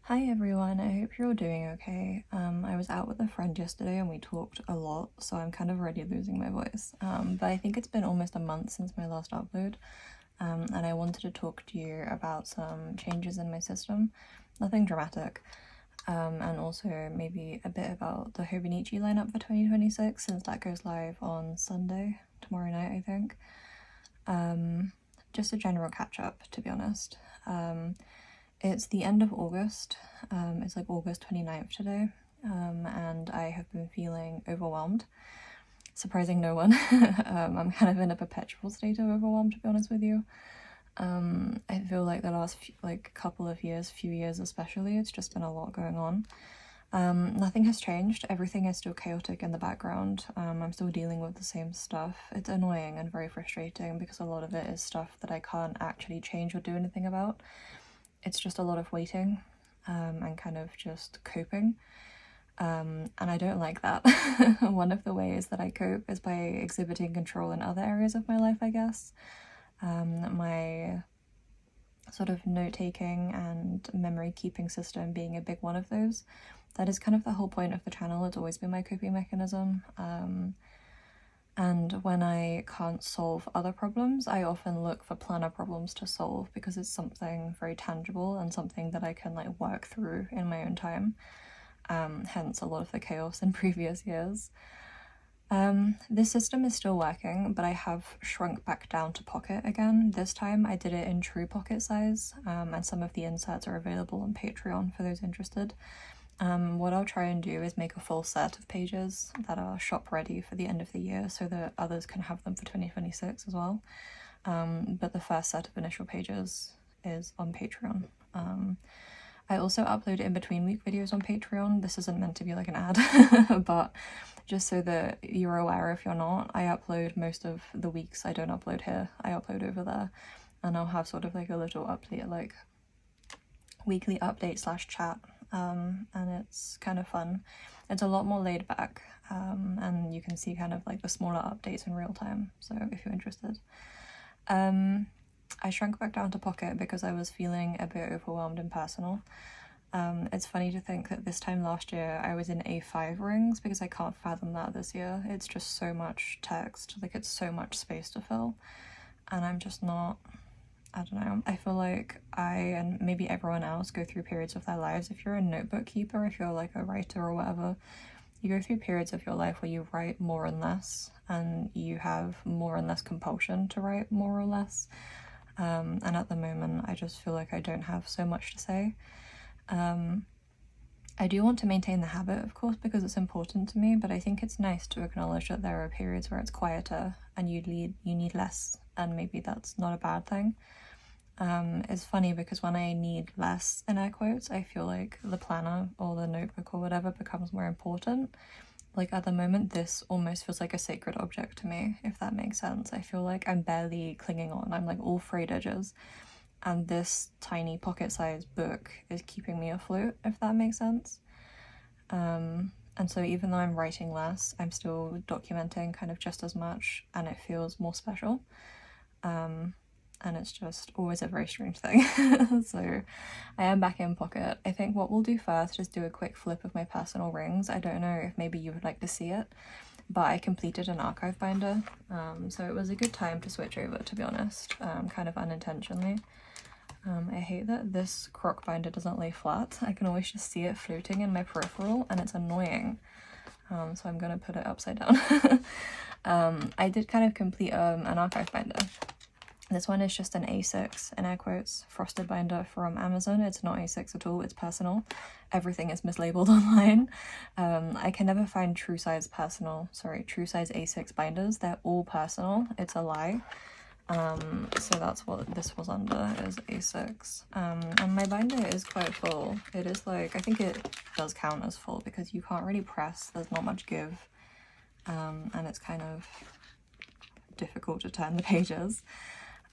Hi everyone, I hope you're all doing okay. I was out with a friend yesterday and we talked a lot, so I'm kind of already losing my voice. But I think it's been almost a month since my last upload, and I wanted to talk to you about some changes in my system. Nothing dramatic, and also maybe a bit about the hobonichi lineup for 2026 since that goes live on Sunday, tomorrow night I think. Just a general catch up, to be honest. It's the end of August, it's like August 29th today, and I have been feeling overwhelmed, surprising no one. I'm kind of in a perpetual state of overwhelm, to be honest with you. I feel like the last few years especially, it's just been a lot going on. Nothing has changed, everything is still chaotic in the background. I'm still dealing with the same stuff. It's annoying and very frustrating because a lot of it is stuff that I can't actually change or do anything about. It's just a lot of waiting and kind of just coping. And I don't like that. One of the ways that I cope is by exhibiting control in other areas of my life, I guess. My sort of note-taking and memory-keeping system being a big one of those. That is kind of the whole point of the channel. It's always been my coping mechanism. And when I can't solve other problems, I often look for planner problems to solve because it's something very tangible and something that I can like work through in my own time. Hence a lot of the chaos in previous years. This system is still working, but I have shrunk back down to pocket again. This time I did it in true pocket size, and some of the inserts are available on Patreon for those interested. What I'll try and do is make a full set of pages that are shop ready for the end of the year so that others can have them for 2026 as well. But the first set of initial pages is on Patreon. I also upload in-between week videos on Patreon. This isn't meant to be like an ad, but just so that you're aware if you're not, I upload most of the weeks. I don't upload here, I upload over there. And I'll have sort of like a little update, like weekly update slash chat. And it's kind of fun. It's a lot more laid back, and you can see kind of like the smaller updates in real time, so if you're interested. I shrunk back down to pocket because I was feeling a bit overwhelmed and personal. It's funny to think that this time last year I was in A5 rings because I can't fathom that this year. It's just so much text, like it's so much space to fill, and I'm just not, I don't know, I feel like I and maybe everyone else go through periods of their lives. If you're a notebook keeper, if you're like a writer or whatever, you go through periods of your life where you write more and less, and you have more and less compulsion to write more or less. And at the moment, I just feel like I don't have so much to say. I do want to maintain the habit, of course, because it's important to me, but I think it's nice to acknowledge that there are periods where it's quieter and you need less, and maybe that's not a bad thing. It's funny because when I need less, in air quotes, I feel like the planner or the notebook or whatever becomes more important. Like at the moment, this almost feels like a sacred object to me, if that makes sense. I feel like I'm barely clinging on. I'm like all frayed edges. And this tiny pocket-sized book is keeping me afloat, if that makes sense. And so even though I'm writing less, I'm still documenting kind of just as much, and it feels more special. And it's just always a very strange thing. So I am back in pocket. I think what we'll do first is do a quick flip of my personal rings. I don't know if maybe you would like to see it, but I completed an archive binder, so it was a good time to switch over, to be honest, kind of unintentionally. I hate that this croc binder doesn't lay flat. I can always just see it floating in my peripheral and it's annoying. So I'm gonna put it upside down. I did kind of complete an archive binder. This one is just an A6, in air quotes, frosted binder from Amazon. It's not A6 at all, it's personal. Everything is mislabeled online. I can never find true size A6 binders. They're all personal. It's a lie. So that's what this was under, is A6. And my binder is quite full. It is like, I think it does count as full because you can't really press, there's not much give. And it's kind of difficult to turn the pages.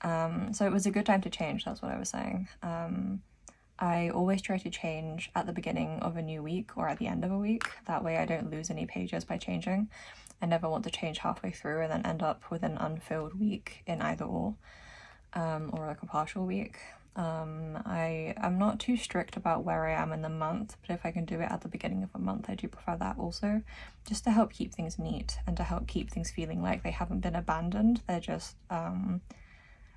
So it was a good time to change, that's what I was saying. I always try to change at the beginning of a new week or at the end of a week. That way I don't lose any pages by changing. I never want to change halfway through and then end up with an unfilled week in either or like a partial week. I'm not too strict about where I am in the month, but if I can do it at the beginning of a month, I do prefer that also, just to help keep things neat and to help keep things feeling like they haven't been abandoned. They're just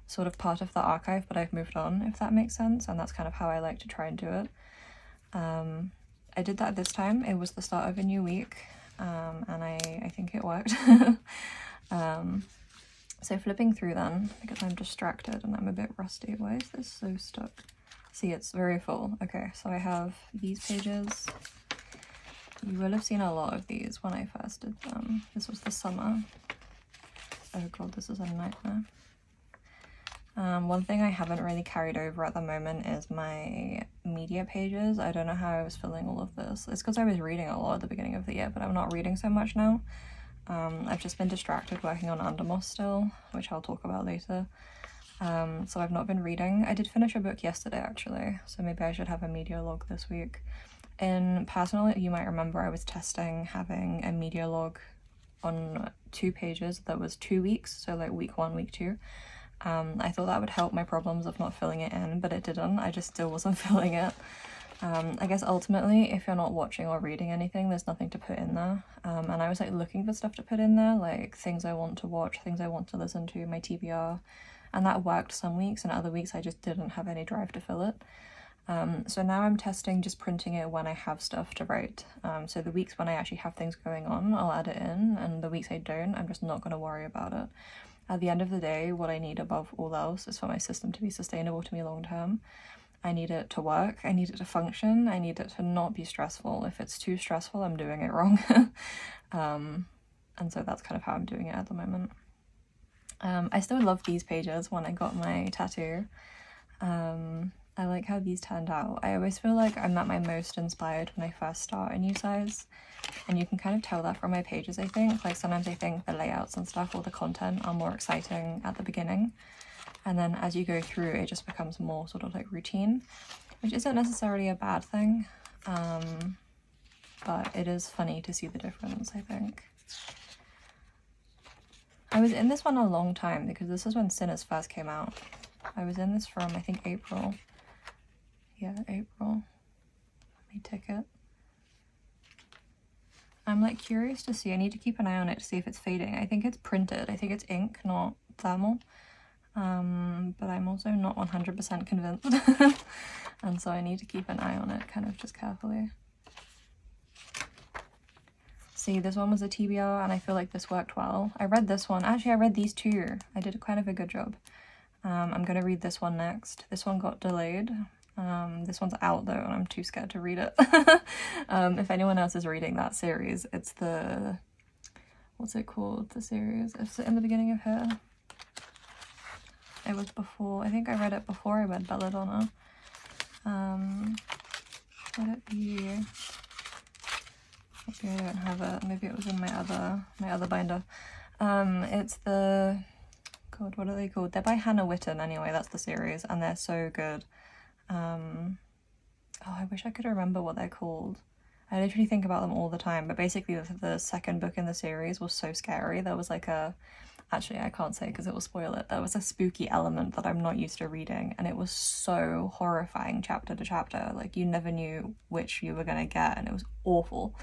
sort of part of the archive, but I've moved on, if that makes sense, and that's kind of how I like to try and do it. I did that this time. It was the start of a new week, and I think it worked. So flipping through then, because I'm distracted and I'm a bit rusty. Why is this so stuck? See, it's very full. Okay, so I have these pages. You will have seen a lot of these when I first did them. This was the summer. Oh god, this is a nightmare. One thing I haven't really carried over at the moment is my media pages. I don't know how I was filling all of this. It's because I was reading a lot at the beginning of the year, but I'm not reading so much now. I've just been distracted working on Andermos still, which I'll talk about later. So I've not been reading. I did finish a book yesterday actually, so maybe I should have a media log this week. In Personal, you might remember I was testing having a media log on 2 pages that was 2 weeks, so like week 1, week 2. I thought that would help my problems of not filling it in, but it didn't. I just still wasn't filling it. I guess ultimately, if you're not watching or reading anything, there's nothing to put in there. And I was like looking for stuff to put in there, like things I want to watch, things I want to listen to, my TBR. And that worked some weeks, and other weeks I just didn't have any drive to fill it. So now I'm testing just printing it when I have stuff to write. So the weeks when I actually have things going on, I'll add it in, and the weeks I don't, I'm just not going to worry about it. At the end of the day, what I need above all else is for my system to be sustainable to me long term. I need it to work, I need it to function, I need it to not be stressful. If it's too stressful, I'm doing it wrong. And so that's kind of how I'm doing it at the moment. I still love these pages when I got my tattoo. I like how these turned out. I always feel like I'm at my most inspired when I first start a new size, and you can kind of tell that from my pages, I think. Like sometimes I think the layouts and stuff or the content are more exciting at the beginning, and then as you go through it just becomes more sort of like routine, which isn't necessarily a bad thing, but it is funny to see the difference, I think. I was in this one a long time because this is when Sinners first came out. I was in this from I think April. Yeah, April. Let me tick it. I'm like curious to see. I need to keep an eye on it to see if it's fading. I think it's printed. I think it's ink, not thermal. But I'm also not 100% convinced. And so I need to keep an eye on it kind of just carefully. See, this one was a TBR and I feel like this worked well. I read this one. Actually, I read these 2. I did kind of a good job. I'm going to read this one next. This one got delayed. This one's out though and I'm too scared to read it. If anyone else is reading that series, it's the... What's it called? The series? Is it in the beginning of here? It was before... I think I read it before I read Belladonna. Let it be... Maybe I don't have it. Maybe it was in my other binder. It's the... God, what are they called? They're by Hannah Witten anyway, that's the series, and they're so good. Oh, I wish I could remember what they're called. I literally think about them all the time, but basically the second book in the series was so scary. There was like a... Actually, I can't say because it will spoil it. There was a spooky element that I'm not used to reading, and it was so horrifying chapter to chapter. Like, you never knew which you were going to get, and it was awful.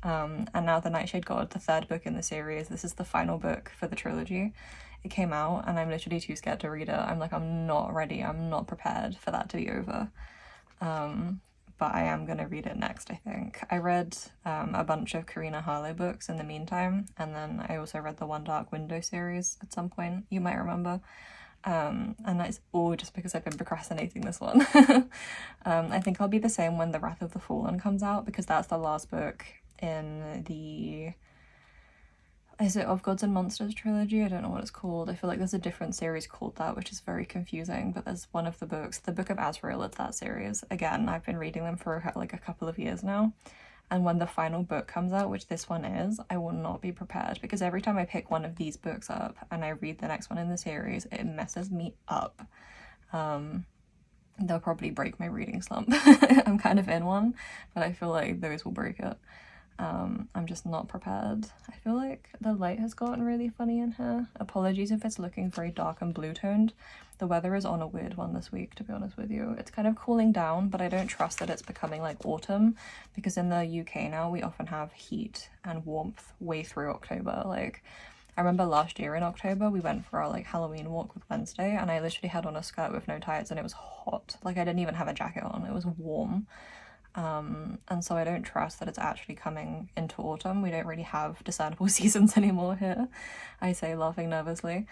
And now The Nightshade God, the 3rd book in the series, this is the final book for the trilogy. It came out and I'm literally too scared to read it. I'm like, I'm not ready, I'm not prepared for that to be over. But I am going to read it next, I think. I read a bunch of Karina Harlow books in the meantime, and then I also read the One Dark Window series at some point, you might remember. And that's all just because I've been procrastinating this one. I think I'll be the same when The Wrath of the Fallen comes out, because that's the last book in the... Is it Of Gods and Monsters trilogy? I don't know what it's called. I feel like there's a different series called that, which is very confusing, but there's one of the books, the Book of Azrael, it's that series. Again, I've been reading them for like a couple of years now, and when the final book comes out, which this one is, I will not be prepared, because every time I pick one of these books up and I read the next one in the series, it messes me up. They'll probably break my reading slump. I'm kind of in one, but I feel like those will break it. I'm just not prepared. I feel like the light has gotten really funny in here. Apologies if it's looking very dark and blue toned. The weather is on a weird one this week, to be honest with you. It's kind of cooling down, but I don't trust that it's becoming like autumn, because in the UK now we often have heat and warmth way through October. Like, I remember last year in October we went for our like Halloween walk with Wednesday, and I literally had on a skirt with no tights and it was hot. Like, I didn't even have a jacket on, it was warm. And so I don't trust that it's actually coming into autumn. We don't really have discernible seasons anymore here, I say, laughing nervously.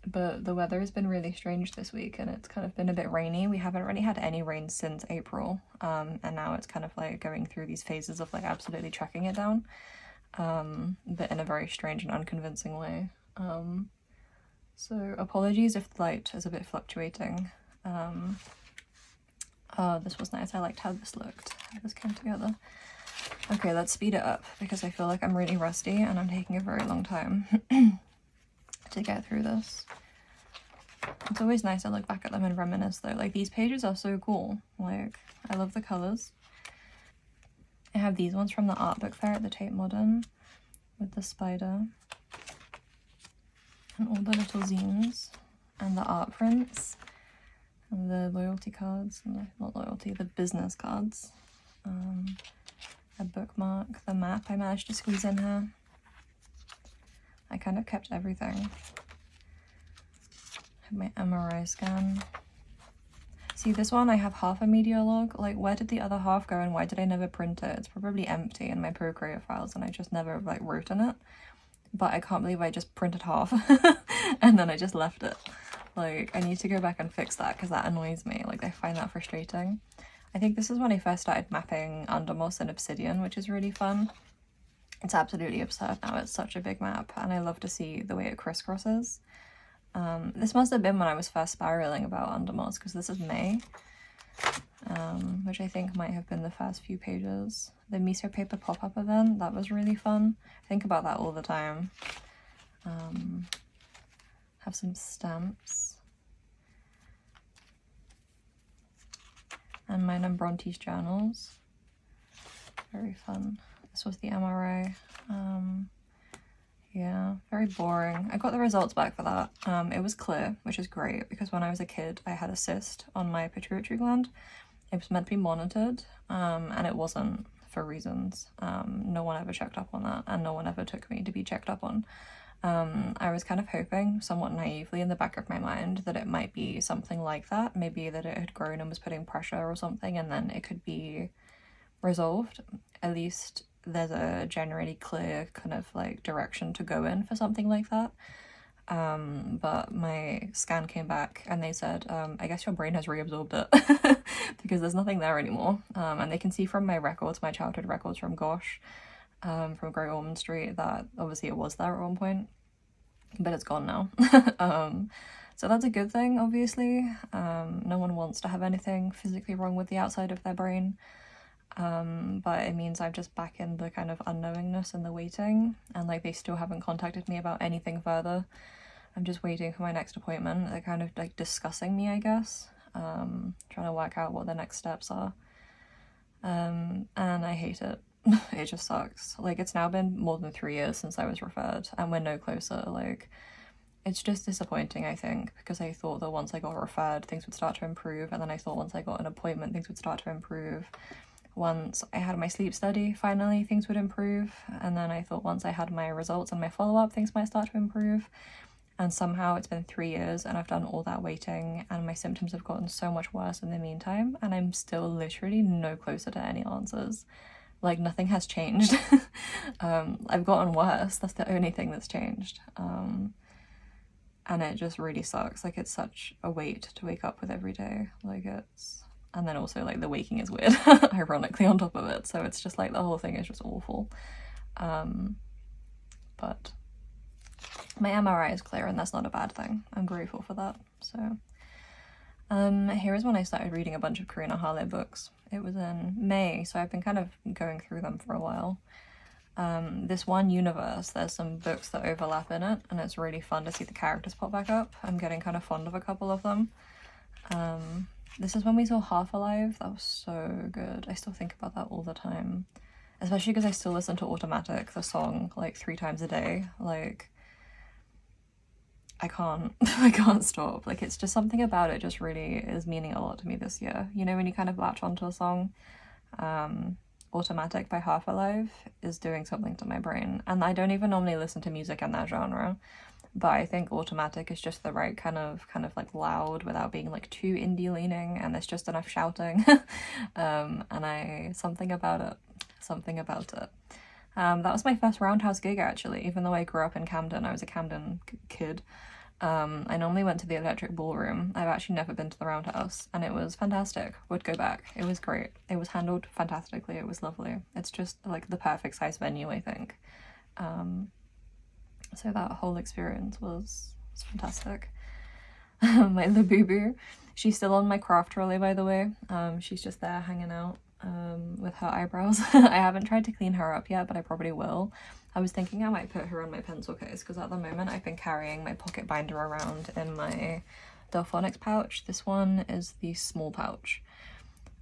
But the weather has been really strange this week, and it's kind of been a bit rainy. We haven't really had any rain since April, and now it's kind of like going through these phases of like absolutely chucking it down, but in a very strange and unconvincing way. So apologies if the light is a bit fluctuating. Oh, this was nice. I liked how this looked, how this came together. Okay, let's speed it up because I feel like I'm really rusty and I'm taking a very long time to get through this. It's always nice to look back at them and reminisce though. Like, these pages are so cool. Like, I love the colours. I have these ones from the art book fair at the Tate Modern with the spider and all the little zines and the art prints. And the loyalty cards, not loyalty, the business cards. A bookmark, the map I managed to squeeze in here. I kind of kept everything. I have my MRI scan. See, this one I have half a media log. Like, where did the other half go and why did I never print it? It's probably empty in my Procreate files and I just never like wrote in it. But I can't believe I just printed half and then I just left it. Like, I need to go back and fix that because that annoys me. Like, I find that frustrating. I think this is when I first started mapping Undermoss and Obsidian, which is really fun. It's absolutely absurd now. It's such a big map and I love to see the way it crisscrosses. This must have been when I was first spiraling about Undermoss, because this is May, which I think might have been the first few pages. The miso paper pop-up event, that was really fun. I think about that all the time. Have some stamps. And mine and Bronte's journals. Very fun. This was the MRI. Yeah, very boring. I got the results back for that. It was clear, which is great, because when I was a kid, I had a cyst on my pituitary gland. It was meant to be monitored, and it wasn't, for reasons. No one ever checked up on that, and no one ever took me to be checked up on. I was kind of hoping, somewhat naively in the back of my mind, that it might be something like that. Maybe that it had grown and was putting pressure or something, and then it could be resolved. At least there's a generally clear kind of like direction to go in for something like that. But my scan came back and they said, I guess your brain has reabsorbed it because there's nothing there anymore. And they can see from my records, my childhood records from Gosh, from Great Ormond Street, that obviously it was there at one point, but it's gone now. So that's a good thing, obviously. No one wants to have anything physically wrong with the outside of their brain. But it means I'm just back in the kind of unknowingness and the waiting, and like they still haven't contacted me about anything further. I'm just waiting for my next appointment. They're kind of like discussing me, I guess, trying to work out what the next steps are, and I hate it. It just sucks. Like, it's now been more than 3 years since I was referred and we're no closer. Like, it's just disappointing, I think, because I thought that once I got referred things would start to improve, and then I thought once I got an appointment things would start to improve. Once I had my sleep study, finally things would improve, and then I thought once I had my results and my follow-up things might start to improve, and somehow it's been 3 years and I've done all that waiting and my symptoms have gotten so much worse in the meantime, and I'm still literally no closer to any answers. Like, nothing has changed. I've gotten worse, that's the only thing that's changed. And it just really sucks. Like, it's such a weight to wake up with every day. Like, it's... And then also, like, the waking is weird, ironically, on top of it. So it's just, like, the whole thing is just awful. But my MRI is clear, and that's not a bad thing. I'm grateful for that. So, here is when I started reading a bunch of Karina Harlow books. It was in May, so I've been kind of going through them for a while. This one universe, there's some books that overlap in it, and it's really fun to see the characters pop back up. I'm getting kind of fond of a couple of them. This is when we saw Half Alive. That was so good. I still think about that all the time. especially because I still listen to Automatic, the song, like 3 times a day. Like, I can't, I can't stop. Like, it's just something about it just really is meaning a lot to me this year. You know, when you kind of latch onto a song, Automatic by Half Alive is doing something to my brain. And I don't even normally listen to music in that genre, but I think Automatic is just the right kind of like loud without being like too indie leaning, and there's just enough shouting. And something about it. That was my first Roundhouse gig, actually. Even though I grew up in Camden, I was a Camden kid. I normally went to the Electric Ballroom. I've actually never been to the Roundhouse, and it was fantastic. Would go back. It was great. It was handled fantastically. It was lovely. It's just like the perfect size venue, I think. So that whole experience was fantastic. My Labubu, she's still on my craft trolley, by the way. She's just there hanging out with her eyebrows. I haven't tried to clean her up yet, but I probably will. I was thinking I might put her on my pencil case, because at the moment I've been carrying my pocket binder around in my Delphonics pouch. This one is the small pouch.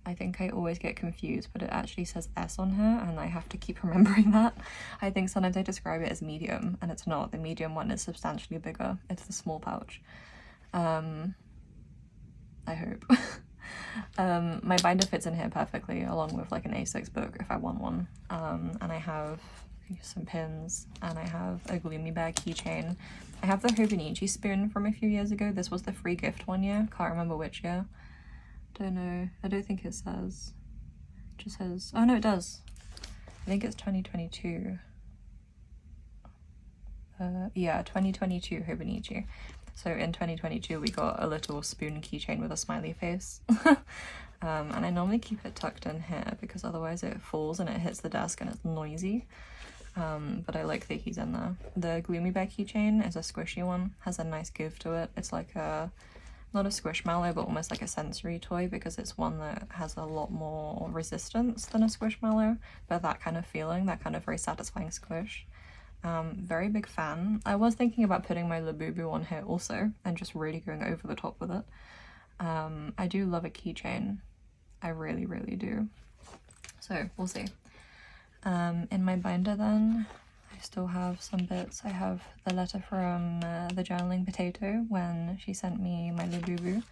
I think I always get confused, but it actually says S on here, and I have to keep remembering that. I think sometimes I describe it as medium, and it's not. The medium one is substantially bigger. It's the small pouch. I hope. My binder fits in here perfectly, along with like an A6 book if I want one. And I have some pins, and I have a Gloomy Bear keychain. I have the hobonichi spoon from a few years ago. This was the free gift one year. Can't remember which year. Don't know. I don't think it says. It just says, oh no, it does. I think it's 2022. Yeah, 2022 hobonichi. So in 2022 we got a little spoon keychain with a smiley face. And I normally keep it tucked in here because otherwise it falls and it hits the desk and it's noisy. But I like that he's in there. The Gloomy Bear keychain is a squishy one, has a nice give to it. It's like a, not a squishmallow, but almost like a sensory toy, because it's one that has a lot more resistance than a squishmallow, but that kind of feeling, that kind of very satisfying squish. Very big fan. I was thinking about putting my Labubu on here also and just really going over the top with it. I do love a keychain. I really, really do. So we'll see. In my binder then, I still have some bits. I have the letter from the journaling potato when she sent me my Labubu.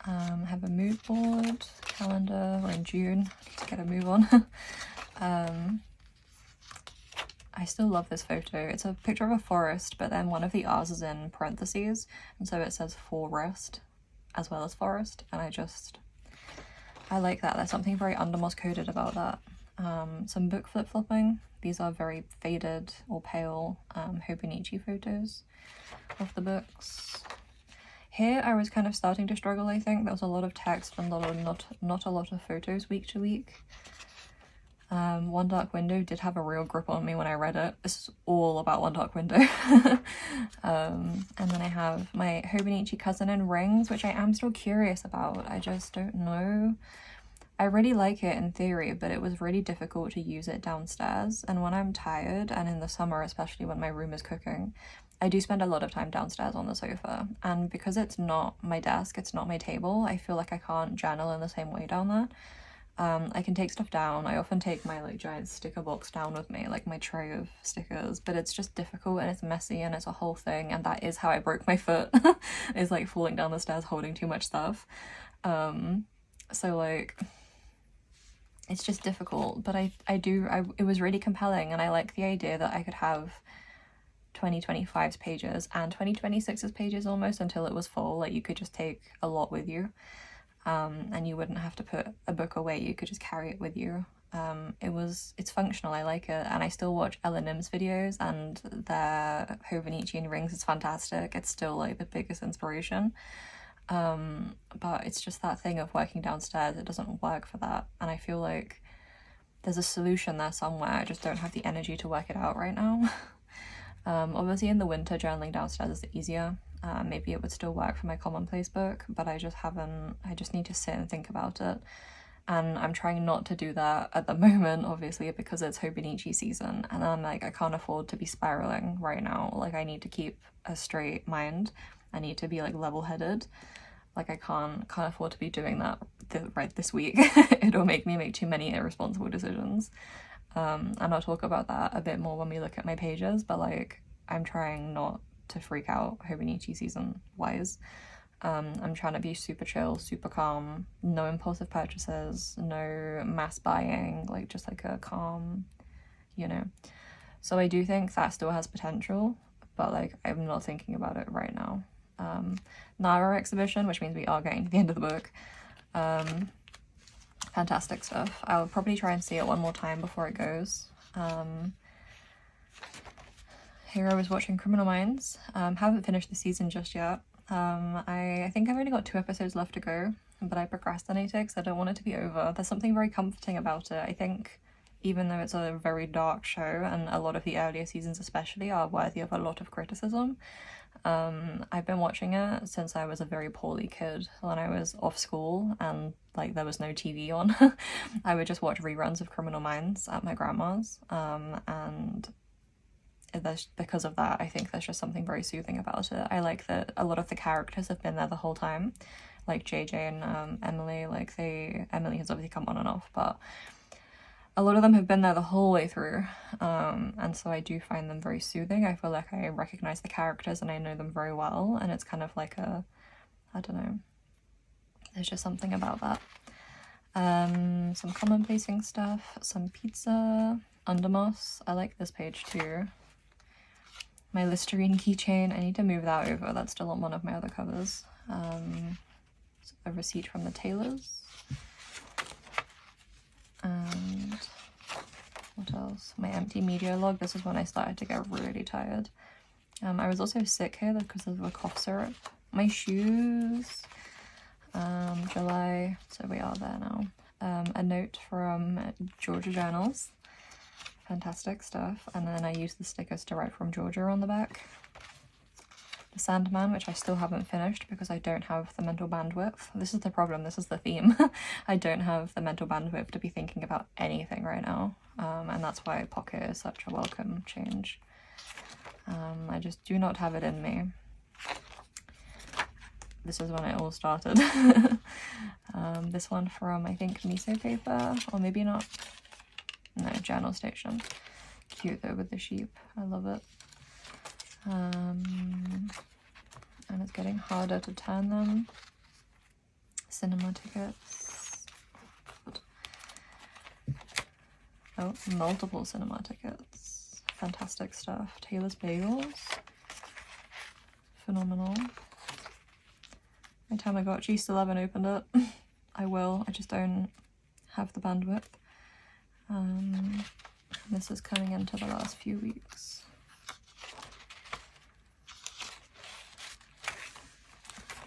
I have a mood board, calendar, we're in June, to get a move on. I still love this photo. It's a picture of a forest, but then one of the R's is in parentheses, and so it says forest as well as forest, and I like that. There's something very undermost coded about that. Some book flip-flopping. These are very faded or pale hobonichi photos of the books. Here I was kind of starting to struggle, I think. There was a lot of text and not a lot of photos week to week. One Dark Window did have a real grip on me when I read it. This is all about One Dark Window. And then I have my hobonichi Cousin in Rings, which I am still curious about. I just don't know. I really like it in theory, but it was really difficult to use it downstairs. And when I'm tired, and in the summer, especially when my room is cooking, I do spend a lot of time downstairs on the sofa. And because it's not my desk, it's not my table, I feel like I can't journal in the same way down there. I can take stuff down. I often take my like giant sticker box down with me, like my tray of stickers, but it's just difficult and it's messy and it's a whole thing, and that is how I broke my foot, is like falling down the stairs holding too much stuff. So like, it's just difficult, but it was really compelling, and I like the idea that I could have 2025's pages and 2026's pages almost until it was full. Like, you could just take a lot with you. And you wouldn't have to put a book away, you could just carry it with you. It's functional, I like it, and I still watch Ella Nim's videos, and their hobonichi in Rings is fantastic. It's still like the biggest inspiration. But it's just that thing of working downstairs, it doesn't work for that, and I feel like there's a solution there somewhere. I just don't have the energy to work it out right now. Obviously in the winter, journaling downstairs is easier. Maybe it would still work for my commonplace book, but I just need to sit and think about it. And I'm trying not to do that at the moment, obviously, because it's hobonichi season, and I'm like, I can't afford to be spiraling right now. Like, I need to keep a straight mind. I need to be like level-headed. Like, I can't afford to be doing that right this week. It'll make me make too many irresponsible decisions. And I'll talk about that a bit more when we look at my pages, but like I'm trying not to freak out hobonichi season wise. I'm trying to be super chill, super calm, no impulsive purchases, no mass buying, like just like a calm, you know. So I do think that still has potential, but like I'm not thinking about it right now. Nara exhibition, which means we are getting to the end of the book. Fantastic stuff. I'll probably try and see it one more time before it goes. Here I was watching Criminal Minds. Haven't finished the season just yet. I think I've only got 2 episodes left to go, but I procrastinated because I don't want it to be over. There's something very comforting about it. I think even though it's a very dark show, and a lot of the earlier seasons especially are worthy of a lot of criticism, I've been watching it since I was a very poorly kid. When I was off school and like there was no TV on, I would just watch reruns of Criminal Minds at my grandma's, and because of that, I think there's just something very soothing about it. I like that a lot of the characters have been there the whole time, like JJ and Emily. Like Emily has obviously come on and off, but a lot of them have been there the whole way through, and so I do find them very soothing. I feel like I recognize the characters and I know them very well, and it's kind of like I don't know, there's just something about that. Some commonplacing stuff, some pizza, Undermoss. I like this page too. My Listerine keychain, I need to move that over, that's still on one of my other covers. A receipt from the tailors. And what else? My empty media log. This is when I started to get really tired. I was also sick here because of a cough syrup. My shoes. July, so we are there now. A note from Georgia Journals. Fantastic stuff. And then I used the stickers to write from Georgia on the back. The Sandman, which I still haven't finished because I don't have the mental bandwidth. This is the problem, this is the theme. I don't have the mental bandwidth to be thinking about anything right now. And that's why Pocket is such a welcome change. I just do not have it in me. This is when it all started. This one from, I think, Miso paper, or maybe not. No, Journal Station. Cute though with the sheep, I love it. And it's getting harder to turn them. Cinema tickets. Oh, multiple cinema tickets. Fantastic stuff. Taylor's Bagels. Phenomenal. My Tamagotchi still haven't opened it. I will, I just don't have the bandwidth. This is coming into the last few weeks.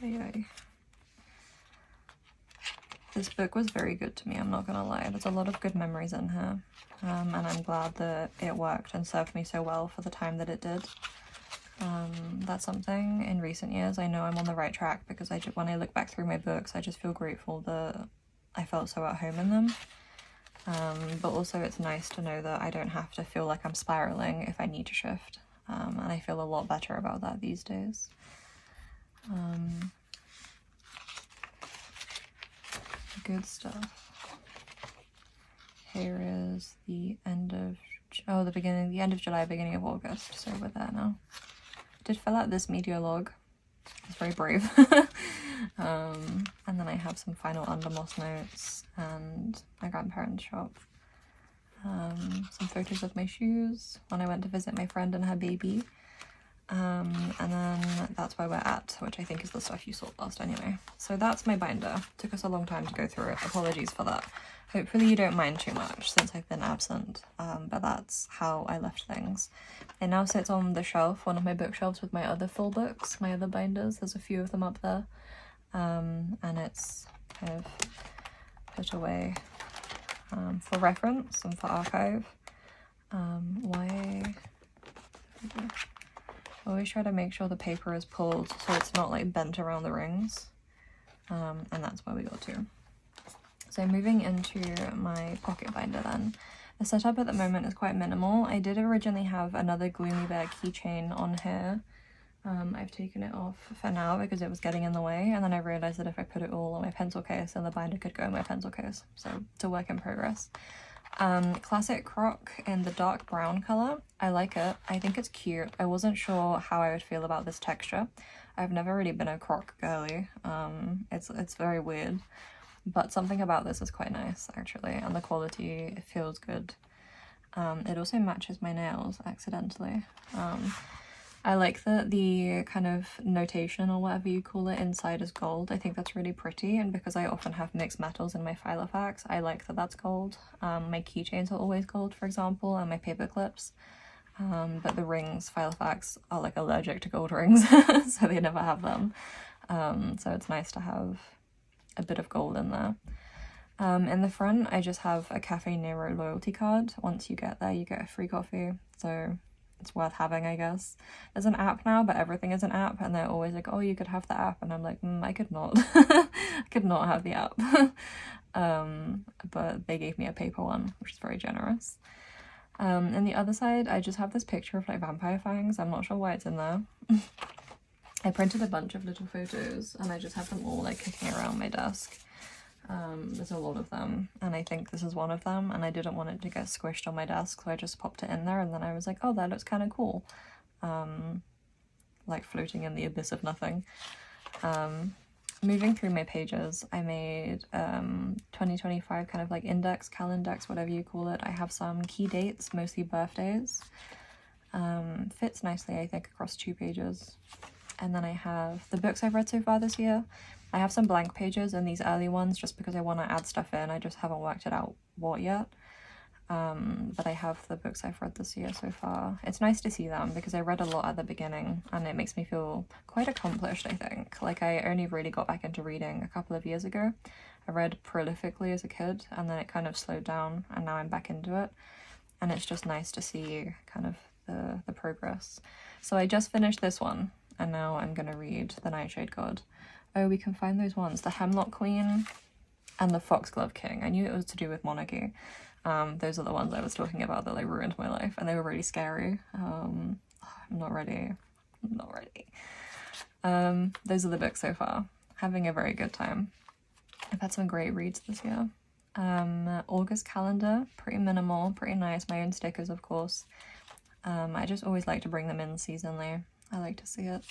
Yay. This book was very good to me, I'm not gonna lie. There's a lot of good memories in here, and I'm glad that it worked and served me so well for the time that it did. That's something in recent years I know I'm on the right track, because when I look back through my books I just feel grateful that I felt so at home in them. But also it's nice to know that I don't have to feel like I'm spiraling if I need to shift, and I feel a lot better about that these days. Good stuff. Here is the end of the end of July, beginning of August, so we're there now. Did fill out this media log. It's very brave. And then I have some final Undermoss notes and my grandparents' shop. Some photos of my shoes when I went to visit my friend and her baby. And then that's where we're at, which I think is the stuff you saw last anyway. So that's my binder. Took us a long time to go through it. Apologies for that. Hopefully you don't mind too much since I've been absent, but that's how I left things. It now sits on the shelf, one of my bookshelves with my other full books, my other binders. There's a few of them up there, and it's kind of put away for reference and for archive. I always try to make sure the paper is pulled so it's not like bent around the rings, and that's where we got to. So moving into my pocket binder then. The setup at the moment is quite minimal. I did originally have another Gloomy Bear keychain on here. I've taken it off for now because it was getting in the way, and then I realised that if I put it all on my pencil case then the binder could go in my pencil case, so it's a work in progress. Classic croc in the dark brown color. I like it. I think it's cute. I wasn't sure how I would feel about this texture. I've never really been a croc girly. It's very weird, but something about this is quite nice actually, and the quality, it feels good. It also matches my nails accidentally. I like the kind of notation or whatever you call it inside is gold. I think that's really pretty, and because I often have mixed metals in my Filofax, I like that that's gold. My keychains are always gold, for example, and my paper clips. But the rings, Filofax, are like allergic to gold rings, so they never have them. So it's nice to have a bit of gold in there. In the front, I just have a Cafe Nero loyalty card. Once you get there, you get a free coffee, so it's worth having, I guess. There's an app now, but everything is an app, and they're always like, oh, you could have the app, and I'm like, I could not. I could not have the app. But they gave me a paper one, which is very generous. And the other side, I just have this picture of like vampire fangs. I'm not sure why it's in there. I printed a bunch of little photos, and I just have them all like kicking around my desk. There's a lot of them, and I think this is one of them, and I didn't want it to get squished on my desk, so I just popped it in there, and then I was like, oh, that looks kind of cool. Like floating in the abyss of nothing. Moving through my pages, I made 2025 kind of like index, calendex, whatever you call it. I have some key dates, mostly birthdays. Fits nicely, I think, across 2 pages. And then I have the books I've read so far this year. I have some blank pages in these early ones just because I want to add stuff in. I just haven't worked it out what yet. But I have the books I've read this year so far. It's nice to see them because I read a lot at the beginning, and it makes me feel quite accomplished, I think. Like, I only really got back into reading a couple of years ago. I read prolifically as a kid, and then it kind of slowed down, and now I'm back into it. And it's just nice to see kind of the progress. So I just finished this one, and now I'm going to read The Nightshade God. Oh, we can find those ones. The Hemlock Queen and the Foxglove King. I knew it was to do with monarchy. Those are the ones I was talking about that like ruined my life, and they were really scary. I'm not ready. I'm not ready. Those are the books so far. Having a very good time. I've had some great reads this year. August calendar, pretty minimal, pretty nice. My own stickers, of course. I just always like to bring them in seasonally. I like to see it.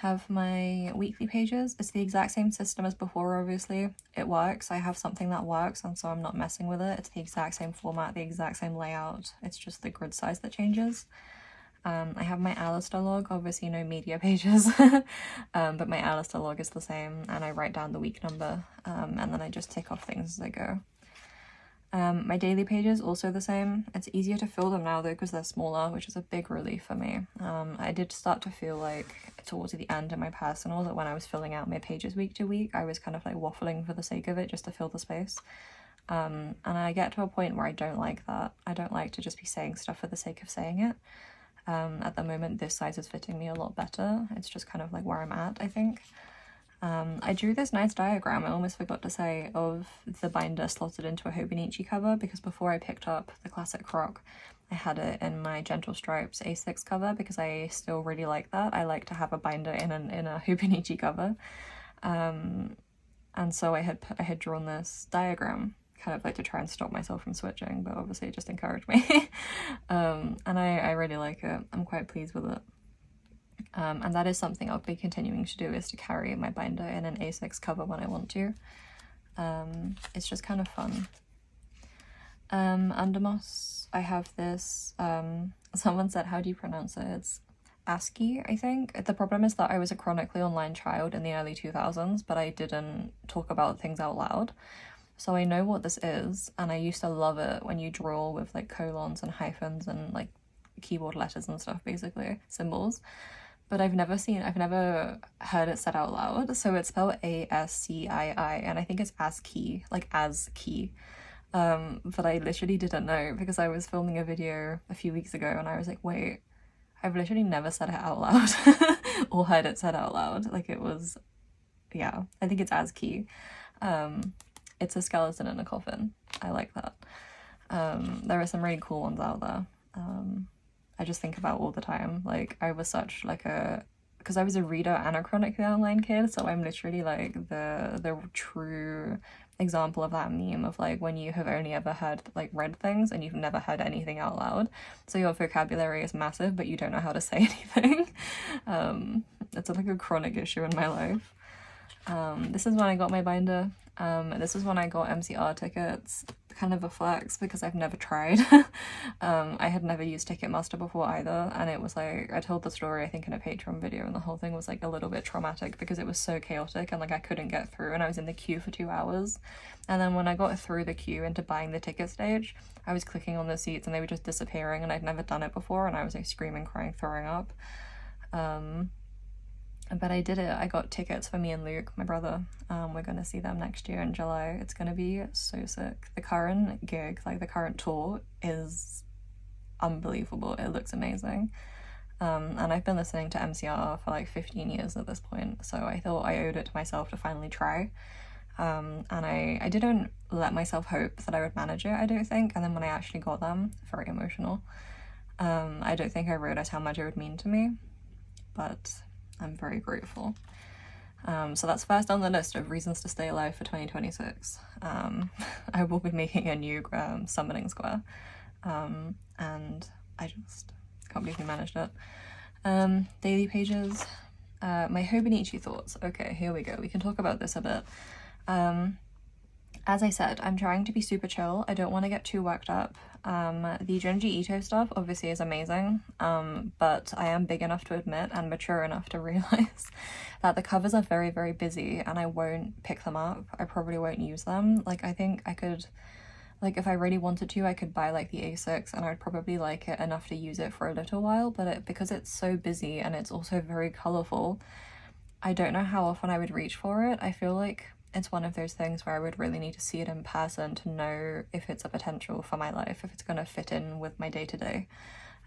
Have my weekly pages. It's the exact same system as before, obviously. It works. I have something that works, and so I'm not messing with it. It's the exact same format, the exact same layout. It's just the grid size that changes. I have my Alistair log, obviously no media pages, but my Alistair log is the same, and I write down the week number, and then I just tick off things as I go. My daily pages also the same. It's easier to fill them now though because they're smaller, which is a big relief for me. I did start to feel like towards the end of my personal that when I was filling out my pages week to week, I was kind of like waffling for the sake of it just to fill the space. And I get to a point where I don't like that. I don't like to just be saying stuff for the sake of saying it. At the moment, this size is fitting me a lot better. It's just kind of like where I'm at, I think. I drew this nice diagram, I almost forgot to say, of the binder slotted into a hobonichi cover, because before I picked up the classic croc, I had it in my Gentle Stripes A6 cover because I still really like that. I like to have a binder in a hobonichi cover. And so I had drawn this diagram, kind of like to try and stop myself from switching, but obviously it just encouraged me. And I really like it. I'm quite pleased with it. And that is something I'll be continuing to do, is to carry my binder in an A6 cover when I want to. It's just kind of fun. Undermoss, I have this, someone said, how do you pronounce it? It's ASCII, I think. The problem is that I was a chronically online child in the early 2000s, but I didn't talk about things out loud. So I know what this is, and I used to love it when you draw with like colons and hyphens and like keyboard letters and stuff, basically, symbols. But I've never heard it said out loud. So it's spelled ASCII, and I think it's ASCII, like as key. But I literally didn't know because I was filming a video a few weeks ago and I was like, wait, I've literally never said it out loud or heard it said out loud. Like it was, yeah, I think it's ASCII. It's a skeleton in a coffin. I like that. There are some really cool ones out there. I just think about all the time. Like I was such like because I was a reader and a chronically online kid, so I'm literally like the true example of that meme of like when you have only ever heard like read things and you've never heard anything out loud, so your vocabulary is massive but you don't know how to say anything. It's like a chronic issue in my life. This is when I got my binder. This is when I got MCR tickets. Kind of a flex because I've never tried. I had never used Ticketmaster before either, and it was like, I told the story I think in a Patreon video, and the whole thing was like a little bit traumatic because it was so chaotic and like I couldn't get through, and I was in the queue for 2 hours. And then when I got through the queue into buying the ticket stage, I was clicking on the seats and they were just disappearing, and I'd never done it before, and I was like screaming, crying, throwing up. But I did it. I got tickets for me and Luke, my brother. We're going to see them next year in July. It's going to be so sick. The current gig, like the current tour, is unbelievable. It looks amazing. And I've been listening to MCR for like 15 years at this point, so I thought I owed it to myself to finally try. And I didn't let myself hope that I would manage it, I don't think. And then when I actually got them, very emotional. I don't think I realized how much it would mean to me, but I'm very grateful. So that's first on the list of reasons to stay alive for 2026. I will be making a new summoning square, and I just can't believe we managed it. Daily pages, my hobonichi thoughts. Okay, here we go. We can talk about this a bit. As I said, I'm trying to be super chill. I don't want to get too worked up. The Junji Ito stuff obviously is amazing, but I am big enough to admit and mature enough to realize that the covers are very, very busy and I won't pick them up. I probably won't use them. Like, I think I could, like, if I really wanted to, I could buy like the A6 and I'd probably like it enough to use it for a little while, but because it's so busy and it's also very colourful, I don't know how often I would reach for it. I feel like it's one of those things where I would really need to see it in person to know if it's a potential for my life, if it's going to fit in with my day-to-day.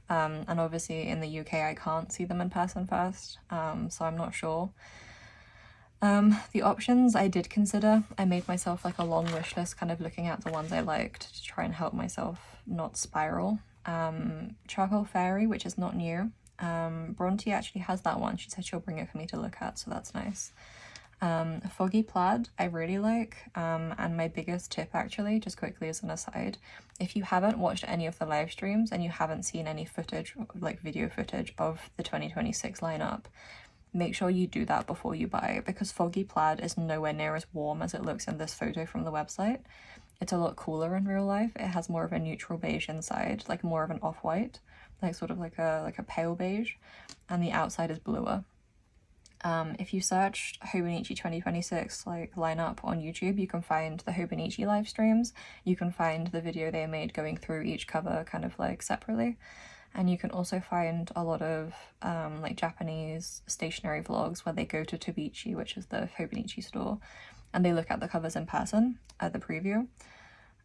And obviously in the UK I can't see them in person first, so I'm not sure. The options I did consider, I made myself like a long wish list, kind of looking at the ones I liked to try and help myself not spiral. Charcoal Fairy, which is not new. Bronte actually has that one. She said she'll bring it for me to look at, so that's nice. Foggy Plaid I really like, and my biggest tip actually, just quickly as an aside, if you haven't watched any of the live streams and you haven't seen any footage, like video footage of the 2026 lineup, make sure you do that before you buy it, because Foggy Plaid is nowhere near as warm as it looks in this photo from the website. It's a lot cooler in real life. It has more of a neutral beige inside, like more of an off-white, like sort of like a pale beige, and the outside is bluer. If you search Hobonichi 2026 like lineup on YouTube, you can find the Hobonichi live streams. You can find the video they made going through each cover kind of like separately, and you can also find a lot of like Japanese stationery vlogs where they go to Tabichi, which is the Hobonichi store, and they look at the covers in person at the preview.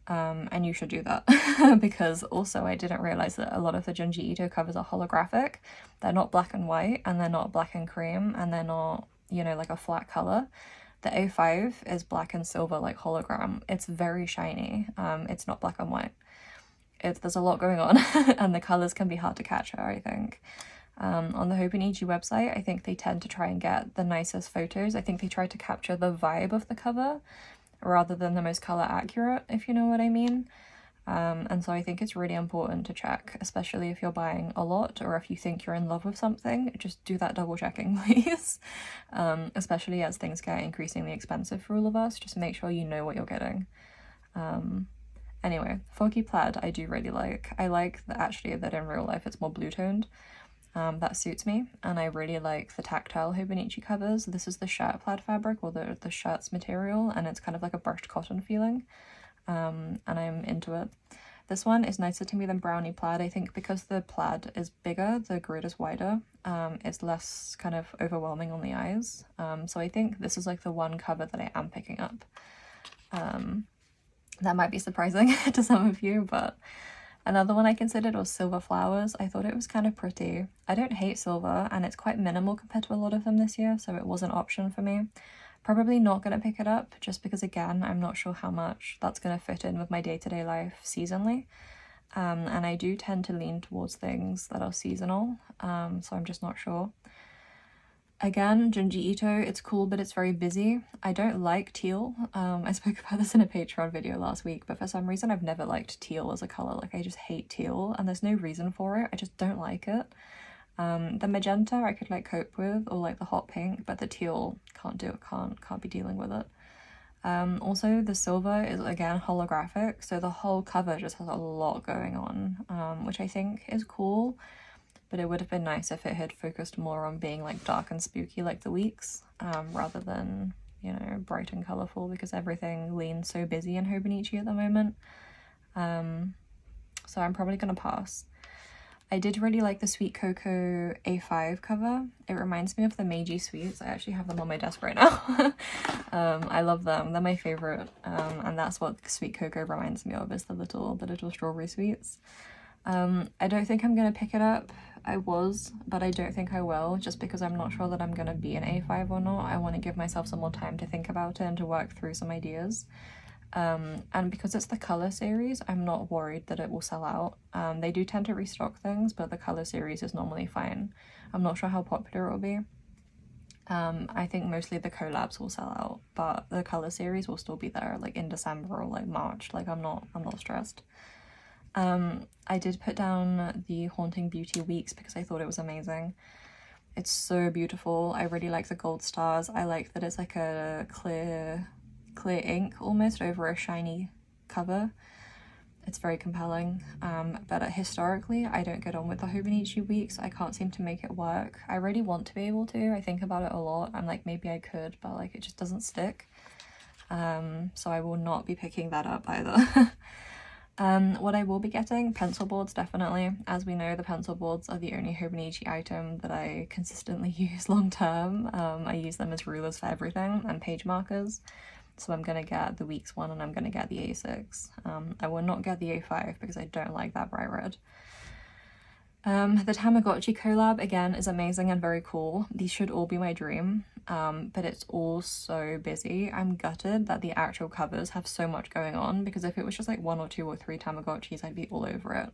And you should do that because also I didn't realize that a lot of the Junji Ito covers are holographic. They're not black and white, and they're not black and cream, and they're not, you know, like a flat color. The A5 is black and silver like hologram. It's very shiny. It's not black and white. There's a lot going on and the colors can be hard to capture, I think. On the Hobonichi website, I think they tend to try and get the nicest photos. I think they try to capture the vibe of the cover rather than the most color accurate, if you know what I mean. And so I think it's really important to check, especially if you're buying a lot or if you think you're in love with something, just do that double checking, please. Especially as things get increasingly expensive for all of us, just make sure you know what you're getting. Anyway, Foggy Plaid I do really like. I like that actually that in real life it's more blue toned. That suits me, and I really like the tactile Hobonichi covers. This is the shirt plaid fabric, or the shirt's material, and it's kind of like a brushed cotton feeling, and I'm into it. This one is nicer to me than Brownie Plaid, I think, because the plaid is bigger, the grid is wider, it's less kind of overwhelming on the eyes, so I think this is like the one cover that I am picking up. That might be surprising to some of you, but another one I considered was Silver Flowers. I thought it was kind of pretty. I don't hate silver, and it's quite minimal compared to a lot of them this year, so it was an option for me. Probably not going to pick it up, just because, again, I'm not sure how much that's going to fit in with my day-to-day life seasonally. And I do tend to lean towards things that are seasonal, so I'm just not sure. Again, Junji Ito, it's cool, but it's very busy. I don't like teal. I spoke about this in a Patreon video last week, but for some reason I've never liked teal as a color. Like, I just hate teal, and there's no reason for it. I just don't like it. The magenta I could like cope with, or like the hot pink, but the teal can't do it, can't be dealing with it. Also the silver is again holographic, so the whole cover just has a lot going on, which I think is cool, but it would have been nice if it had focused more on being like dark and spooky like the weeks, rather than, you know, bright and colourful, because everything leans so busy in hobonichi at the moment. So I'm probably gonna pass. I did really like the Sweet Cocoa A5 cover. It reminds me of the Meiji sweets. I actually have them on my desk right now. I love them. They're my favorite. And that's what Sweet Cocoa reminds me of, is the little strawberry sweets. I don't think I'm gonna pick it up. I was, but I don't think I will, just because I'm not sure that I'm gonna be an A5 or not. I want to give myself some more time to think about it and to work through some ideas. And because it's the colour series, I'm not worried that it will sell out. They do tend to restock things, but the colour series is normally fine. I'm not sure how popular it will be. I think mostly the collabs will sell out, but the colour series will still be there, like in December or like March. Like, I'm not stressed. I did put down the Haunting Beauty Weeks because I thought it was amazing. It's so beautiful. I really like the gold stars. I like that it's like a clear ink almost over a shiny cover. It's very compelling, but historically I don't get on with the hobonichi weeks. I can't seem to make it work. I really want to be able to. I think about it a lot. I'm like, maybe I could, but like it just doesn't stick. So I will not be picking that up either. What I will be getting, pencil boards, definitely. As we know, the pencil boards are the only hobonichi item that I consistently use long term. I use them as rulers for everything and page markers. So I'm going to get the weeks one and I'm going to get the A6. I will not get the A5 because I don't like that bright red. The Tamagotchi collab, again, is amazing and very cool. These should all be my dream, but it's all so busy. I'm gutted that the actual covers have so much going on, because if it was just like 1 or 2 or 3 Tamagotchis, I'd be all over it.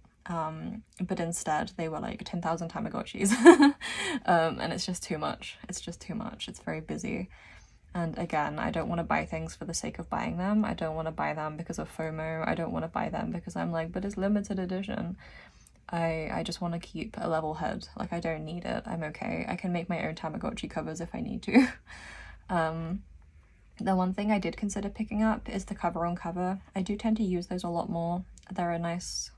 But instead they were like 10,000 Tamagotchis. And it's just too much. It's just too much. It's very busy. And again, I don't want to buy things for the sake of buying them. I don't want to buy them because of FOMO. I don't want to buy them because I'm like, but it's limited edition. I just want to keep a level head. Like, I don't need it. I'm okay. I can make my own Tamagotchi covers if I need to. The one thing I did consider picking up is the cover on cover. I do tend to use those a lot more. They're a nice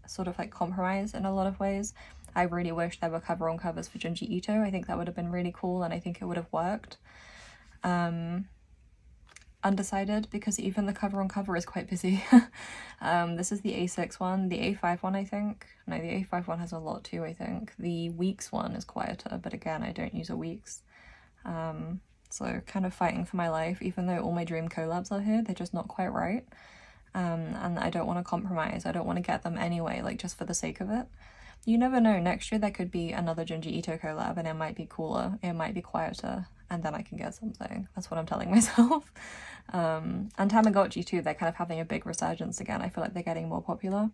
sort of like compromise in a lot of ways. I really wish there were cover on covers for Junji Ito. I think that would have been really cool, and I think it would have worked. Undecided, because even the cover on cover is quite busy. This is the A6 one. The A5 one, I think. No, the A5 one has a lot too, I think. The weeks one is quieter, but again, I don't use a weeks. So kind of fighting for my life, even though all my dream collabs are here, they're just not quite right. And I don't want to compromise. I don't want to get them anyway, like just for the sake of it. You never know, next year there could be another Junji Ito collab and it might be cooler, it might be quieter, and then I can get something. That's what I'm telling myself. And Tamagotchi too, they're kind of having a big resurgence again. I feel like they're getting more popular.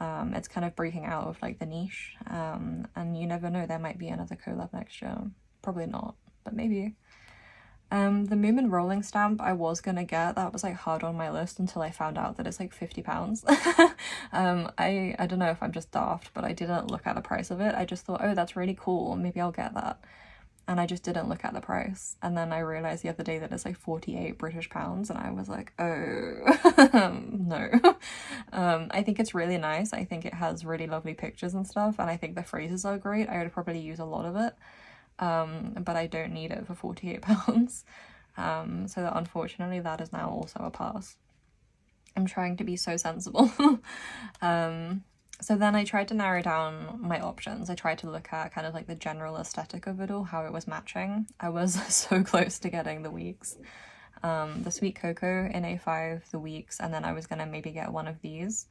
It's kind of breaking out of like the niche, and you never know, there might be another collab next year. Probably not, but maybe. The Moomin rolling stamp I was gonna get. That was like hard on my list until I found out that it's like £50. I don't know if I'm just daft, but I didn't look at the price of it. I just thought, oh, that's really cool, maybe I'll get that. And I just didn't look at the price. And then I realized the other day that it's like 48 British pounds, and I was like, oh, no. I think it's really nice. I think it has really lovely pictures and stuff, and I think the phrases are great. I would probably use a lot of it. But I don't need it for £48. So that, unfortunately, that is now also a pass. I'm trying to be so sensible. So then I tried to narrow down my options. I tried to look at kind of like the general aesthetic of it all, how it was matching. I was so close to getting the weeks. The Sweet Cocoa in A5, the weeks, and then I was gonna maybe get one of these.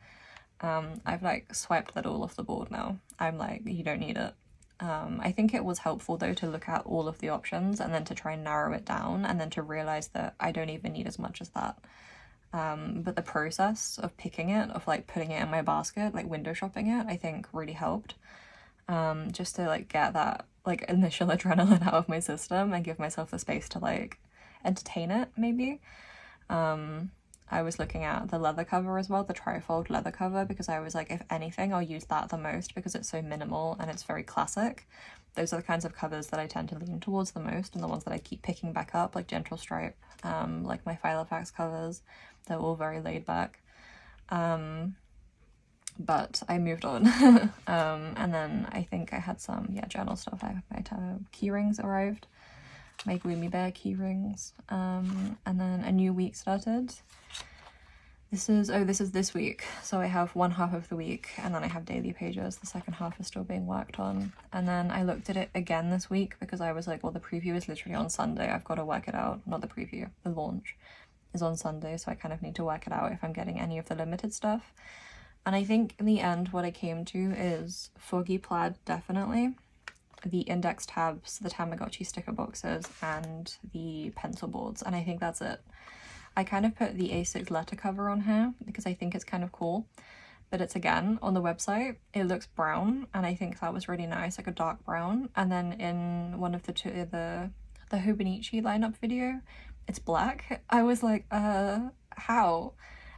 I've like swiped that all off the board now. I'm like, you don't need it. I think it was helpful though to look at all of the options and then to try and narrow it down, and then to realize that I don't even need as much as that. But the process of picking it, of like putting it in my basket, like window shopping it, I think really helped. Just to like get that like initial adrenaline out of my system and give myself the space to like entertain it, maybe. I was looking at the leather cover as well, the trifold leather cover, because I was like, if anything, I'll use that the most because it's so minimal and it's very classic. Those are the kinds of covers that I tend to lean towards the most, and the ones that I keep picking back up, like Gentle Stripe, like my Filofax covers. They're all very laid back. But I moved on. And then I think I had some, yeah, journal stuff. I have my key rings arrived, my Gloomy Bear key rings. And then a new week started. This is this week. So I have one half of the week and then I have daily pages. The second half is still being worked on. And then I looked at it again this week because I was like, well, the preview is literally on Sunday. I've got to work it out. Not the preview, the launch is on Sunday. So I kind of need to work it out if I'm getting any of the limited stuff. And I think in the end, what I came to is Foggy Plaid, definitely. The index tabs, the Tamagotchi sticker boxes, and the pencil boards. And I think that's it. I kind of put the A6 letter cover on here because I think it's kind of cool. But it's, again, on the website, it looks brown. And I think that was really nice, like a dark brown. And then in one of the hobonichi lineup video, it's black. I was like, how?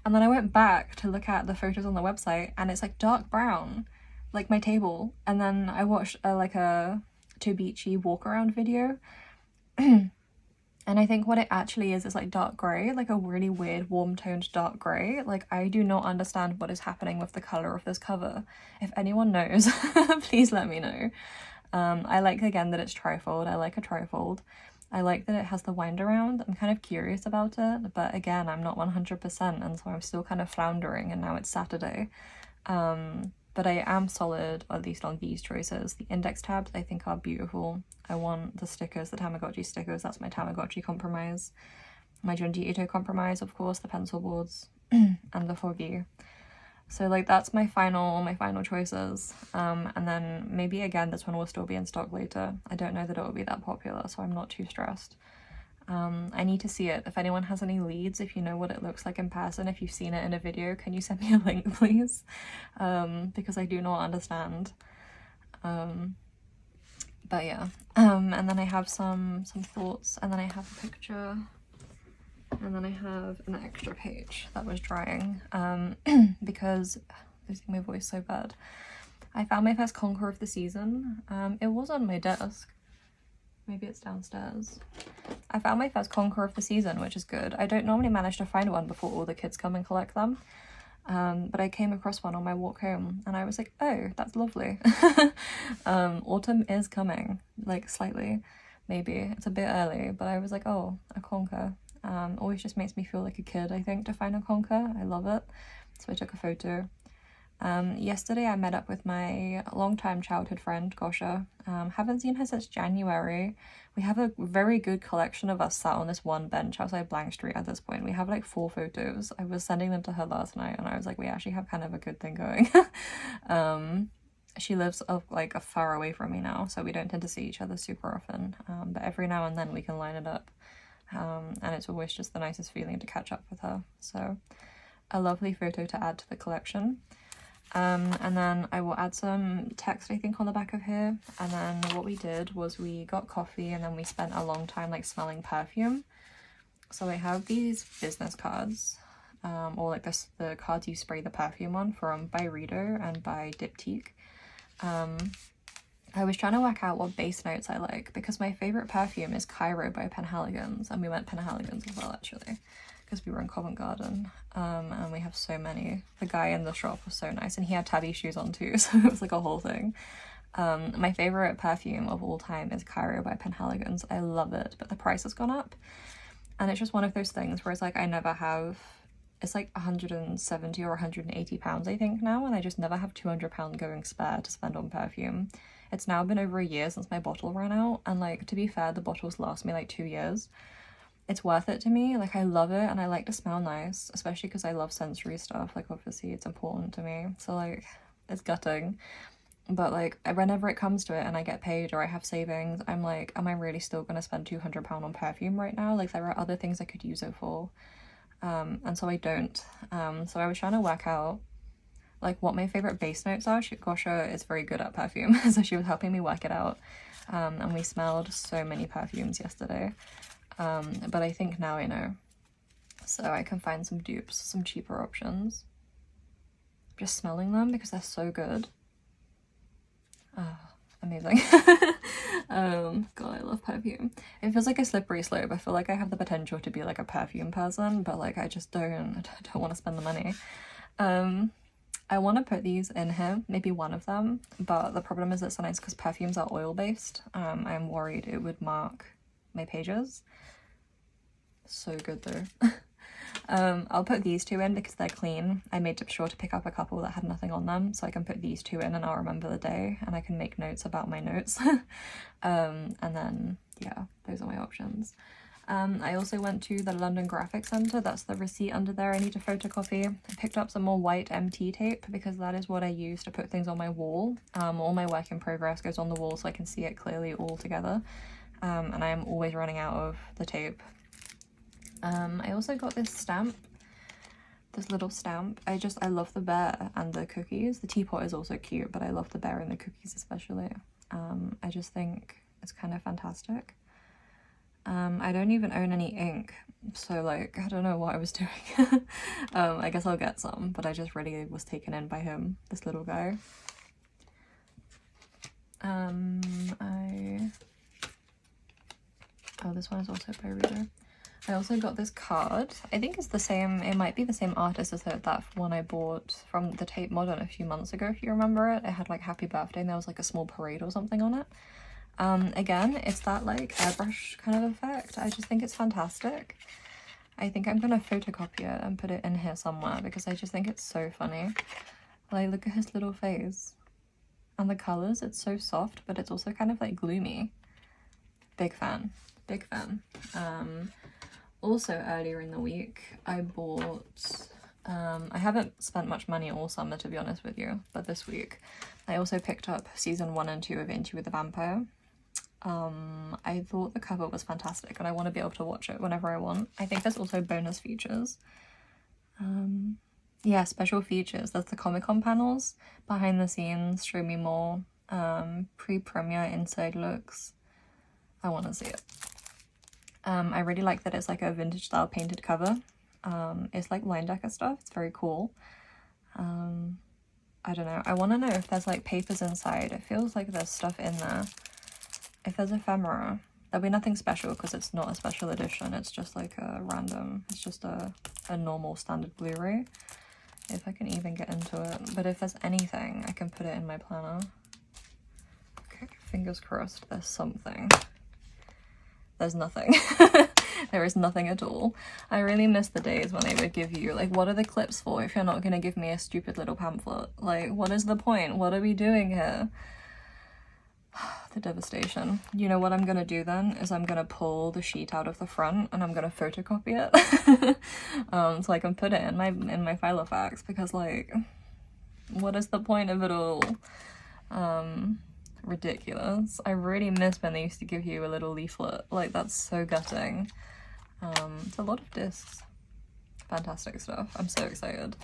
And then I went back to look at the photos on the website and it's like dark brown, like my table. And then I watched like a Tobichi walk around video. And I think what it actually is like dark grey, like a really weird warm toned dark grey. Like I do not understand what is happening with the colour of this cover. If anyone knows, please let me know. I like, again, that it's trifold. I like a trifold. I like that it has the wind around. I'm kind of curious about it, but again, I'm not 100%, and so I'm still kind of floundering, and now it's Saturday. But I am solid, at least on these choices. The index tabs I think are beautiful. I want the stickers, the Tamagotchi stickers. That's my Tamagotchi compromise. My Junji Ito compromise, of course, the pencil boards, and the Foggy. So like that's my final choices. And then maybe again this one will still be in stock later. I don't know that it will be that popular, so I'm not too stressed. I need to see it. If anyone has any leads, if you know what it looks like in person, if you've seen it in a video, can you send me a link, please? Because I do not understand. But yeah. And then I have some thoughts, and then I have a picture, and then I have an extra page that was drying, because losing my voice so bad. I found my first conquer of the season. It was on my desk. Maybe it's downstairs. I found my first conquer of the season, which is good. I don't normally manage to find one before all the kids come and collect them. But I came across one on my walk home and I was like, oh, that's lovely. Autumn is coming, like slightly, maybe. It's a bit early, but I was like, oh, a conquer. Always just makes me feel like a kid, I think, to find a conquer. I love it. So I took a photo. Yesterday I met up with my longtime childhood friend, Gosha. Haven't seen her since January. We have a very good collection of us sat on this one bench outside Blank Street at this point. We have like 4 photos. I was sending them to her last night and I was like, we actually have kind of a good thing going. She lives like far away from me now, so we don't tend to see each other super often. But every now and then we can line it up. And it's always just the nicest feeling to catch up with her. So a lovely photo to add to the collection. And then I will add some text, I think, on the back of here. And then what we did was we got coffee and then we spent a long time like smelling perfume. So I have these business cards, or like the cards you spray the perfume on, from by Rido and by Diptyque. I was trying to work out what base notes I like, because my favourite perfume is Cairo by Penhaligon's, and we went Penhaligon's as well, actually, because we were in Covent Garden, and we have so many. The guy in the shop was so nice, and he had tabby shoes on too, so it was like a whole thing. My favourite perfume of all time is Cairo by Penhaligon's. I love it, but the price has gone up, and it's just one of those things where it's like I never have, it's like 170 or 180 pounds I think now, and I just never have 200 pounds going spare to spend on perfume. It's now been over a year since my bottle ran out, and like, to be fair, the bottles last me like 2 years. It's worth it to me. Like, I love it and I like to smell nice, especially because I love sensory stuff. Like, obviously it's important to me, so like it's gutting, but like whenever it comes to it and I get paid or I have savings, I'm like, am I really still gonna spend 200 pounds on perfume right now? Like, there are other things I could use it for, and so I don't. So I was trying to work out like what my favorite base notes are. Gosha is very good at perfume, so she was helping me work it out. And we smelled so many perfumes yesterday. But I think now I know. So I can find some dupes, some cheaper options. Just smelling them because they're so good. Amazing. God, I love perfume. It feels like a slippery slope. I feel like I have the potential to be like a perfume person, but like I just don't want to spend the money. I want to put these in here, maybe one of them, but the problem is that sometimes because perfumes are oil based, I'm worried it would mark my pages. So good though. I'll put these two in because they're clean. I made sure to pick up a couple that had nothing on them, so I can put these two in and I'll remember the day and I can make notes about my notes. And then yeah, those are my options. I also went to the London Graphic Centre. That's the receipt under there I need to photocopy. I picked up some more white MT tape because that is what I use to put things on my wall. All my work in progress goes on the wall so I can see it clearly all together. And I am always running out of the tape. I also got this stamp, this little stamp. I love the bear and the cookies. The teapot is also cute, but I love the bear and the cookies especially. I just think it's kind of fantastic. I don't even own any ink, so like I don't know what I was doing. I guess I'll get some, but I just really was taken in by him, this little guy. Oh, this one is also by Reader. I also got this card. I think it's the same, it might be the same artist as that one I bought from the Tate Modern a few months ago, if you remember it. It had like happy birthday and there was like a small parade or something on it. Again, it's that like airbrush kind of effect. I just think it's fantastic. I think I'm gonna photocopy it and put it in here somewhere because I just think it's so funny. Like, look at his little face. And the colours, it's so soft, but it's also kind of like gloomy. Big fan, big fan. Also earlier in the week, I bought, I haven't spent much money all summer to be honest with you, but this week I also picked up season 1 and 2 of Interview with the Vampire. I thought the cover was fantastic and I want to be able to watch it whenever I want. I think there's also bonus features. Yeah, special features. There's the Comic-Con panels, behind the scenes, show me more, pre-premiere inside looks. I want to see it. I really like that it's like a vintage style painted cover. It's like line decker stuff. It's very cool. I don't know. I want to know if there's like papers inside. It feels like there's stuff in there. If there's ephemera, there'll be nothing special because it's not a special edition. It's just like a random, it's just a normal standard Blu-ray. If I can even get into it. But if there's anything, I can put it in my planner. Okay, fingers crossed there's something. There's nothing. There is nothing at all. I really miss the days when they would give you, like, what are the clips for if you're not going to give me a stupid little pamphlet? Like, what is the point? What are we doing here? The devastation. You know what I'm going to do then? Is I'm going to pull the sheet out of the front and I'm going to photocopy it. So I can put it in my Filofax because, like, what is the point of it all? Ridiculous. I really miss when they used to give you a little leaflet. Like, that's so gutting. It's a lot of discs. Fantastic stuff. I'm so excited.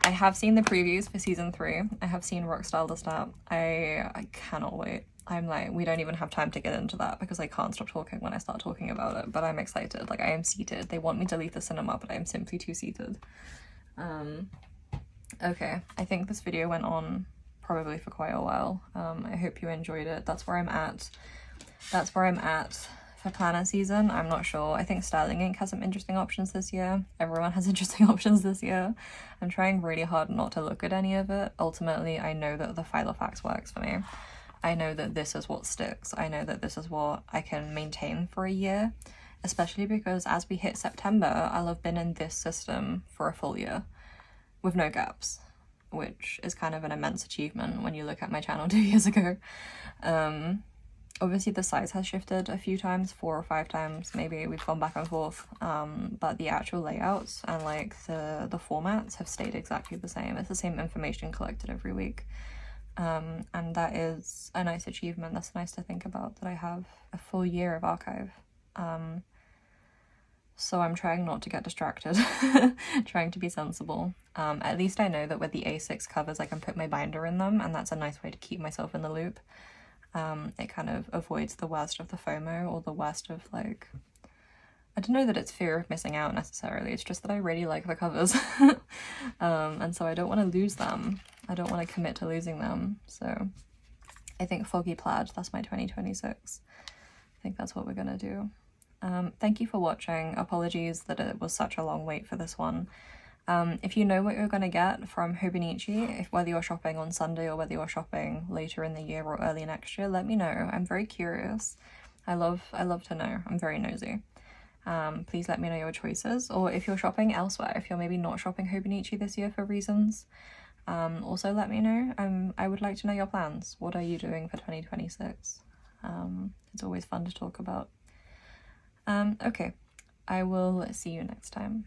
I have seen the previews for season 3. I have seen Rockstyle the Stat. I cannot wait. I'm like, we don't even have time to get into that because I can't stop talking when I start talking about it, but I'm excited. Like, I am seated. They want me to leave the cinema, but I am simply too seated. Okay, I think this video went on probably for quite a while. I hope you enjoyed it. That's where I'm at. That's where I'm at for planner season. I'm not sure. I think Sterling Ink has some interesting options this year. Everyone has interesting options this year. I'm trying really hard not to look at any of it. Ultimately, I know that the Filofax works for me. I know that this is what sticks. I know that this is what I can maintain for a year, especially because as we hit September, I'll have been in this system for a full year with no gaps, which is kind of an immense achievement when you look at my channel 2 years ago. Obviously the size has shifted a few times, 4 or 5 times maybe, we've gone back and forth, but the actual layouts and like the formats have stayed exactly the same. It's the same information collected every week, and that is a nice achievement. That's nice to think about, that I have a full year of archive. so I'm trying not to get distracted, trying to be sensible. At least I know that with the A6 covers I can put my binder in them, and that's a nice way to keep myself in the loop. It kind of avoids the worst of the FOMO, or the worst of, like, I don't know that it's fear of missing out necessarily, it's just that I really like the covers. And so I don't want to lose them. I don't want to commit to losing them. So I think Foggy Plaid, that's my 2026. I think that's what we're gonna do. Thank you for watching. Apologies that it was such a long wait for this one. If you know what you're gonna get from Hobonichi, whether you're shopping on Sunday or whether you're shopping later in the year or early next year, let me know. I'm very curious. I love to know. I'm very nosy. Please let me know your choices, or if you're shopping elsewhere, if you're maybe not shopping Hobonichi this year for reasons, also let me know. I would like to know your plans. What are you doing for 2026? It's always fun to talk about. Okay, I will see you next time.